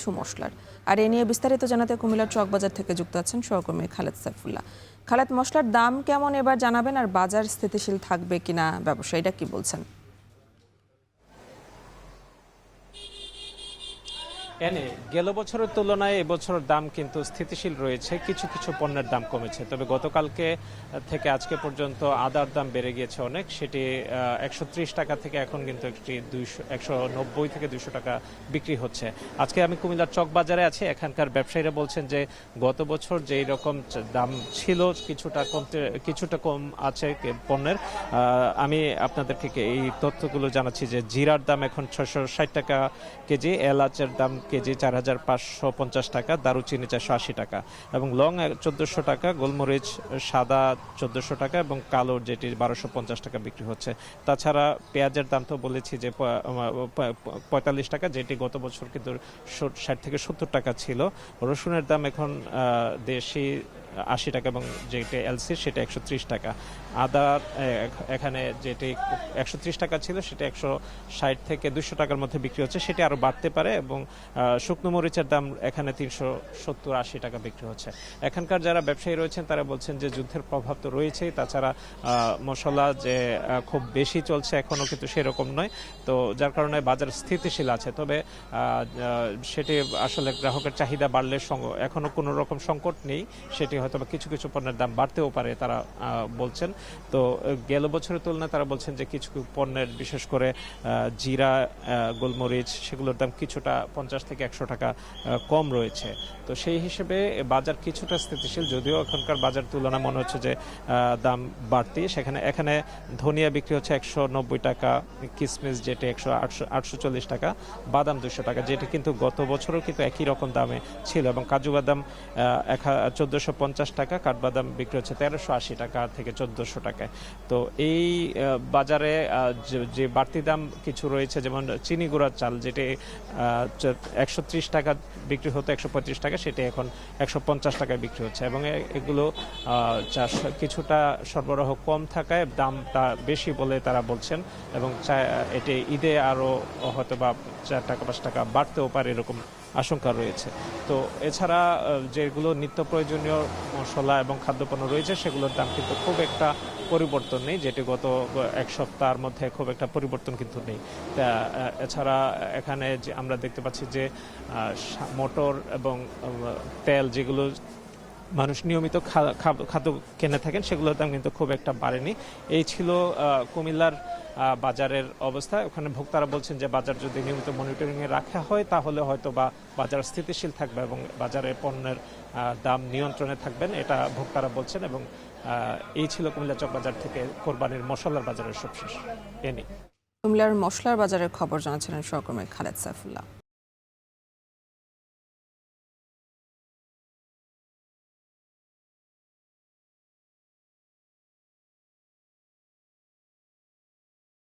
কিছু মশলার। আর এ নিয়ে বিস্তারিত জানাতে কুমিল্লার চকবাজার থেকে যুক্ত আছেন সহকর্মী খালেদ সাইফুল্লাহ। খালেদ, মশলার দাম কেমন এবার জানাবেন, আর বাজার স্থিতিশীল থাকবে কিনা ব্যবসায়ীরা কি বলছেন? গেল বছরের তুলনায় এবছরের দাম কিন্তু স্থিতিশীল রয়েছে, কিছু কিছু পণ্যের দাম কমেছে। তবে গতকালকে থেকে আজকে পর্যন্ত আদার দাম বেড়ে গিয়েছে অনেক, সেটি 130 টাকা থেকে এখন কিন্তু একটি 190 থেকে 200 টাকা বিক্রি হচ্ছে। আজকে আমি কুমিল্লার চকবাজারে আছি, এখানকার ব্যবসায়ীরা বলছেন যে গত বছর যেই রকম দাম ছিল কিছুটা কম আছে পণ্যের। আমি আপনাদেরকে এই তথ্যগুলো জানাচ্ছি যে জিরার দাম এখন 660 টাকা কেজি, এলাচের দাম কেজি 4550 টাকা, দারুচিনি 480 টাকা এবং লং 1400 টাকা, গোলমরিচ সাদা 1400 টাকা এবং কালো যেটি 1250 টাকা বিক্রি হচ্ছে। তাছাড়া পেঁয়াজের দাম তো বলেছি যে 45 টাকা, যেটি গত বছর কিন্তু 60 থেকে 70 টাকা ছিল। রসুনের দাম এখন দেশি 80 টাকা এবং যেটি এলসি সেটা 130 টাকা। আদার এখানে যেটি 130 টাকা ছিল সেটা 160 থেকে 200 টাকার মধ্যে বিক্রি হচ্ছে, সেটি আরও বাড়তে পারে। এবং শুকনো মরিচের দাম এখানে 370-80 টাকা বিক্রি হচ্ছে। এখানকার যারা ব্যবসায়ী রয়েছেন তারা বলছেন যে যুদ্ধের প্রভাব তো রয়েছেই, তাছাড়া মশলা যে খুব বেশি চলছে এখনও কিন্তু সেরকম নয়, তো যার কারণে বাজার স্থিতিশীল আছে। তবে সেটি আসলে গ্রাহকের চাহিদা বাড়লে এখনও কোনো রকম সংকট নেই, সেটি হয়তো বা কিছু কিছু পণ্যের দাম বাড়তেও পারে তারা বলছেন। তো গেল বছরের তুলনায় তারা বলছেন যে কিছু পণ্যের বিশেষ করে জিরা, গোলমরিচ সেগুলোর দাম কিছুটা 50 থেকে 100 টাকা কম রয়েছে। তো সেই হিসেবে বাজার কিছুটা স্থিতিশীল, যদিও এখনকার বাজার তুলনা মনে হচ্ছে যে দাম বাড়তি। এখানে ধনিয়া বিক্রি হচ্ছে 190 টাকা, কিসমিস যেটি 840 টাকা, বাদাম 200 টাকা, যেটি কিন্তু গত বছরও কিন্তু একই রকম দামে ছিল। এবং কাজু বাদাম 1450 টাকা, কাঠবাদাম বিক্রি হচ্ছে 1380 টাকা থেকে 1400 টাকায়। তো এই বাজারে যে বাড়তি দাম কিছু রয়েছে, যেমন চিনি গুঁড়ার চাল যেটি 130 টাকা বিক্রি হতো 135 টাকা, সেটি এখন 150 টাকায় বিক্রি হচ্ছে। এবং এগুলো কিছুটা সরবরাহ কম থাকায় দামটা বেশি বলে তারা বলছেন। এবং এটি ঈদে আরও হয়তো বা 4 টাকা 5 টাকা বাড়তেও পারে এরকম আশঙ্কা রয়েছে। তো এছাড়া যেগুলো নিত্য প্রয়োজনীয় মশলা এবং খাদ্যপণ্য রয়েছে সেগুলোর দাম কিন্তু খুব একটা পরিবর্তন নেই, যেটি গত এক সপ্তাহের মধ্যে খুব একটা পরিবর্তন কিন্তু নেই। এছাড়া এখানে যে আমরা দেখতে পাচ্ছি যে মোটর এবং তেল যেগুলো মানুষ নিয়মিত খাদ্য কিনে থাকেন সেগুলোর দাম কিন্তু খুব একটা বাড়েনি। এই ছিল কুমিল্লার বাজারের অবস্থা। ওখানে ভোক্তারা বলছেন যে বাজার যদি নিয়মিত মনিটরিংয়ে রাখা হয় তাহলে হয়তো বা বাজার স্থিতিশীল থাকবে এবং বাজারে পণ্যের দাম নিয়ন্ত্রণে থাকবেন, এটা ভোক্তারা বলছেন। এবং এই ছিল কুমিল্লা চকবাজার থেকে কোরবানির মশলার বাজারের সবশেষ। কুমিল্লার মশলার বাজারের খবর জানাচ্ছিলেন সহকর্মী খালেদ সাইফুল্লাহ।